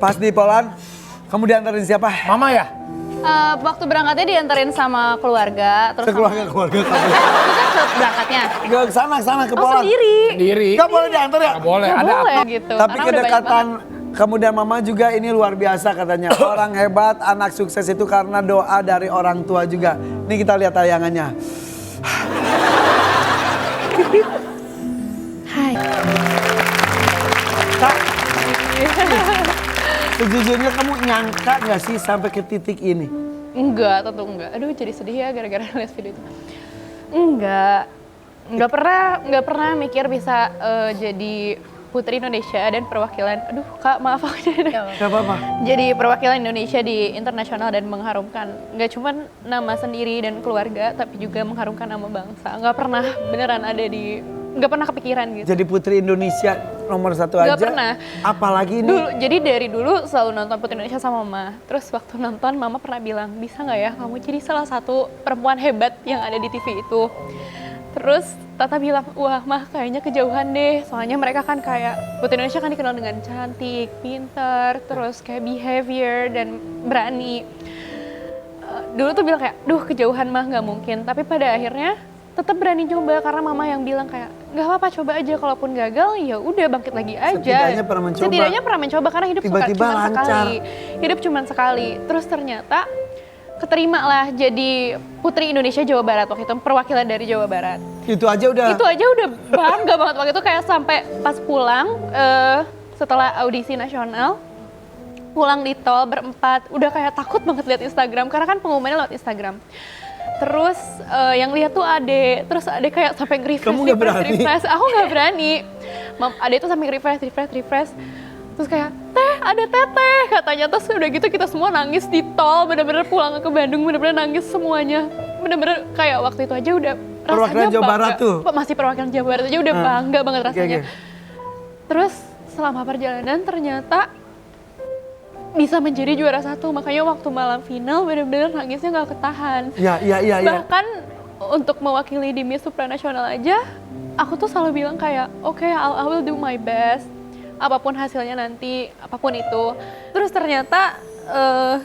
Pas di Poland, kamu diantarin siapa? Mama ya? Waktu berangkatnya dianterin sama keluarga, terus Keluarga kamu. Kita berangkatnya. Ke sana ke Poland. Sendiri. Gak boleh diantar ya? Gak boleh, Nggak ada boleh apa? gitu. Tapi karena udah banyak kedekatan kamu dan mama juga ini luar biasa katanya. Orang hebat, anak sukses itu karena doa dari orang tua juga. Ini kita lihat tayangannya. Hai. Kak, sejujurnya kamu nyangka gak sih sampai ke titik ini? Enggak, tentu enggak. Aduh jadi sedih ya gara-gara lihat video itu. Enggak pernah mikir bisa jadi Putri Indonesia dan perwakilan. Aduh Kak, maaf aku jadi. Gak apa-apa. Jadi perwakilan Indonesia di internasional dan mengharumkan nggak cuma nama sendiri dan keluarga, tapi juga mengharumkan nama bangsa. Nggak pernah beneran ada di, nggak pernah kepikiran gitu. Jadi Putri Indonesia nomor 1 aja. Nggak pernah. Apalagi ini. Jadi dari dulu selalu nonton Putri Indonesia sama Mama. Terus waktu nonton Mama pernah bilang, bisa nggak ya kamu jadi salah satu perempuan hebat yang ada di TV itu. Terus Tata bilang, wah Mah kayaknya kejauhan deh. Soalnya mereka kan kayak, Putri Indonesia kan dikenal dengan cantik, pintar, terus kayak behavior dan berani. Dulu tuh bilang kayak, duh kejauhan Mah nggak mungkin. Tapi pada akhirnya tetap berani coba karena Mama yang bilang kayak, nggak apa-apa coba aja, kalaupun gagal ya udah bangkit lagi aja. Setidaknya pernah mencoba karena hidup Tiba-tiba cuma lancar. sekali. Hidup cuma sekali. Terus ternyata keterima lah jadi Putri Indonesia Jawa Barat waktu itu, perwakilan dari Jawa Barat. Itu aja udah. Itu aja udah bangga banget waktu itu, kayak sampai pas pulang setelah audisi nasional, pulang di tol berempat, udah kayak takut banget lihat Instagram karena kan pengumumannya lewat Instagram. Terus yang lihat tuh Ade, terus Ade kayak sampai nge-refresh. Kamu nggak berani? Aku nggak berani. Ade tuh sampai refresh. Terus kayak, teh ada teteh katanya. Terus udah gitu kita semua nangis di tol, bener-bener pulang ke Bandung, bener-bener nangis semuanya. Bener-bener kayak waktu itu aja udah Perwakilan rasanya Jawa bangga. Barat tuh? Masih perwakilan Jawa Barat aja udah bangga banget rasanya. Okay. Terus selama perjalanan ternyata bisa menjadi juara 1. Makanya waktu malam final bener-bener nangisnya gak ketahan. Iya. Bahkan untuk mewakili di Miss Supranasional aja, aku tuh selalu bilang kayak, oke, I will do my best. Apapun hasilnya nanti, apapun itu. Terus ternyata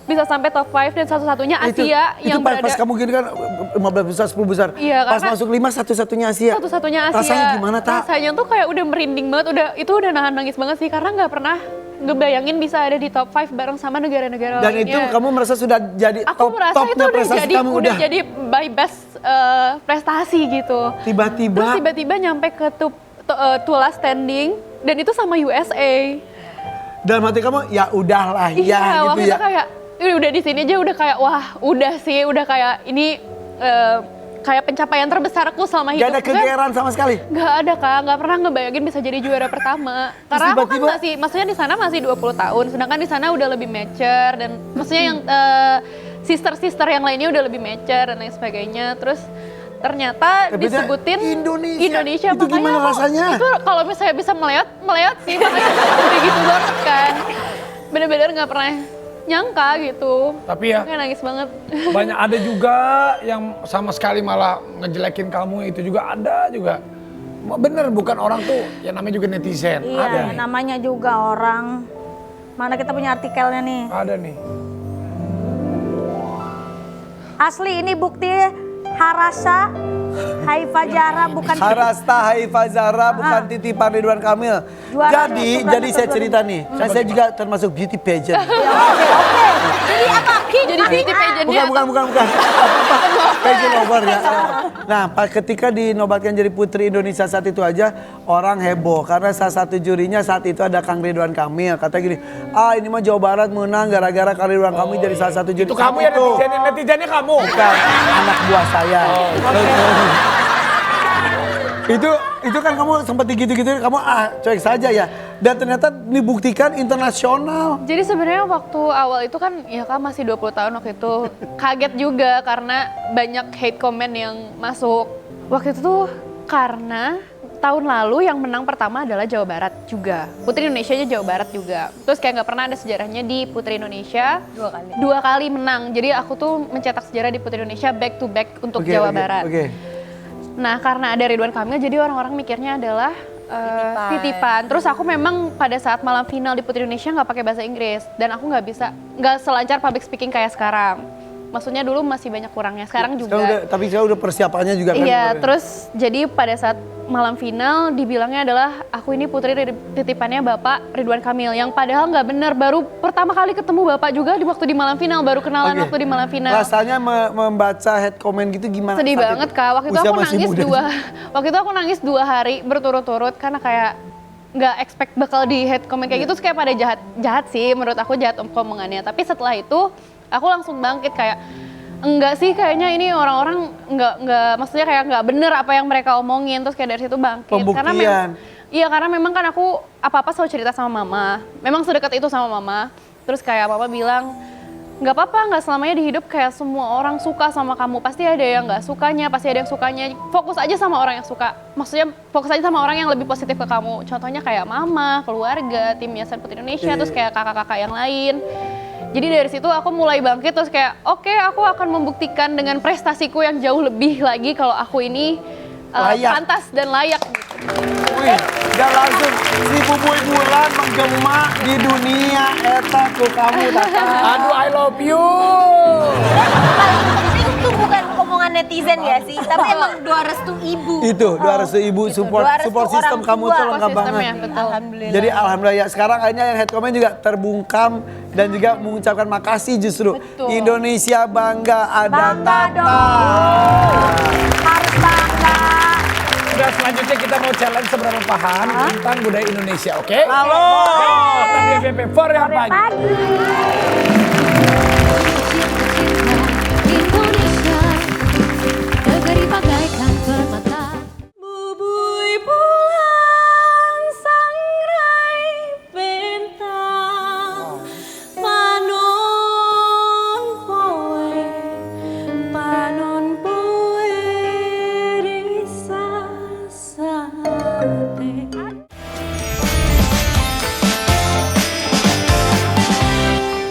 bisa sampai top 5 dan satu-satunya Asia yang berada. Pas kamu gini kan 15 besar, 10 besar. Iya, pas karena masuk 5 satu-satunya Asia. Satu-satunya Asia. Rasanya gimana, Tak? Rasanya tuh kayak udah merinding banget, itu udah nahan nangis banget sih karena nggak pernah ngebayangin bisa ada di top 5 bareng sama negara-negara lainnya. Dan itu kamu merasa sudah jadi Aku merasa itu topnya udah prestasi jadi, kamu udah jadi by best prestasi gitu. Tiba-tiba. Terus tiba-tiba nyampe ke Tula standing dan itu sama USA. Dalam hati kamu ya udahlah Iya, ya gitu waktu ya. itu kayak udah di sini aja udah kayak wah udah sih, udah kayak ini kayak pencapaian terbesarku selama hidup. Gak ada kegeeran sama sekali? Gak ada Kak, gak pernah ngebayangin bisa jadi juara pertama. Karena aku kan masih, maksudnya di sana masih 20 tahun, sedangkan di sana udah lebih mature dan maksudnya yang sister-sister yang lainnya udah lebih mature dan lain sebagainya. Terus ternyata disebutin Indonesia. Itu gimana rasanya? Itu kalau misalnya bisa meleot sih, makanya udah gitu banget kan. Bener-bener gak pernah nyangka gitu. Tapi ya, kayak nangis banget. banyak ada juga yang sama sekali malah ngejelekin kamu, itu juga ada juga. Bener, bukan orang tuh, ya namanya juga netizen. Iya, ada nih. namanya juga orang. Mana kita punya artikelnya nih. Ada nih. Asli ini bukti Harasa Haifa Zahra bukan Harasta Haifa Zahra bukan titipan Ridwan Kamil. Juara Jadi saya cerita nih, saya juga termasuk beauty pageant. Oke. Ini apa? Jadi beauty pageantnya Bukan. Pageant over ya. Nah, ketika dinobatkan jadi Putri Indonesia saat itu aja, orang heboh. Karena salah satu jurinya saat itu ada Kang Ridwan Kamil. Kata gini, ini mah Jawa Barat menang gara-gara Kang Ridwan Kamil jadi salah satu juri. Itu kamu ya netizennya kamu? Bukan, anak buah saya. Itu kan kamu sempat gitu-gitu, kamu cuek saja ya. Dan ternyata dibuktikan internasional. Jadi sebenarnya waktu awal itu kan ya kan masih 20 tahun waktu itu kaget juga karena banyak hate comment yang masuk. Waktu itu tuh karena tahun lalu yang menang pertama adalah Jawa Barat juga. Putri Indonesia aja Jawa Barat juga. Terus kayak nggak pernah ada sejarahnya di Putri Indonesia. Dua kali menang. Jadi aku tuh mencetak sejarah di Putri Indonesia back to back untuk Jawa Barat. Nah karena ada Ridwan Kamil jadi orang-orang mikirnya adalah titipan. Terus aku memang pada saat malam final di Putri Indonesia nggak pakai bahasa Inggris dan aku nggak selancar public speaking kayak sekarang. Maksudnya dulu masih banyak kurangnya, sekarang juga. Tapi sekarang udah persiapannya juga kan. Iya, terus jadi pada saat malam final dibilangnya adalah aku ini putri titipannya Bapak Ridwan Kamil, yang padahal nggak benar, baru pertama kali ketemu Bapak juga di waktu di malam final, baru kenalan waktu di malam final. Rasanya membaca head comment gitu gimana? Sedih banget Kak, waktu itu Usia aku masih nangis muda. waktu itu aku nangis 2 hari berturut-turut karena kayak nggak expect bakal di head comment kayak gitu, terus kayak pada jahat sih menurut aku, jahat omongannya. Tapi setelah itu aku langsung bangkit kayak enggak sih, kayaknya ini orang-orang enggak maksudnya kayak enggak bener apa yang mereka omongin, terus kayak dari situ bangkit. Pembuktian. Karena memang kan aku apa-apa selalu cerita sama mama. Memang sedekat itu sama mama. Terus kayak mama bilang, nggak apa-apa, nggak selamanya di hidup kayak semua orang suka sama kamu. Pasti ada yang nggak sukanya, pasti ada yang sukanya. Fokus aja sama orang yang suka. Maksudnya fokus aja sama orang yang lebih positif ke kamu. Contohnya kayak mama, keluarga, tim Yayasan Putri Indonesia, terus kayak kakak-kakak yang lain. Jadi dari situ aku mulai bangkit, terus kayak oke, aku akan membuktikan dengan prestasiku yang jauh lebih lagi kalau aku ini pantas dan layak. Wih, dan langsung si Bubuy Bulan menggema di dunia eta ku kamu Tata. Aduh, I love you. Itu bukan omongan netizen ya sih, tapi emang doa restu ibu. Itu doa restu ibu, support Doa restu system orang kamu tua. tuh lengkap banget. Sistemnya, betul. Alhamdulillah. Jadi alhamdulillah ya, sekarang akhirnya yang head comment juga terbungkam dan juga mengucapkan makasih justru. Betul. Indonesia bangga ada Bangga Tata. Harus bangga. Udah, selanjutnya kita mau challenge seberapa paham tentang budaya Indonesia, oke? Halo. Kita di FVP for yang pagi. Pagi.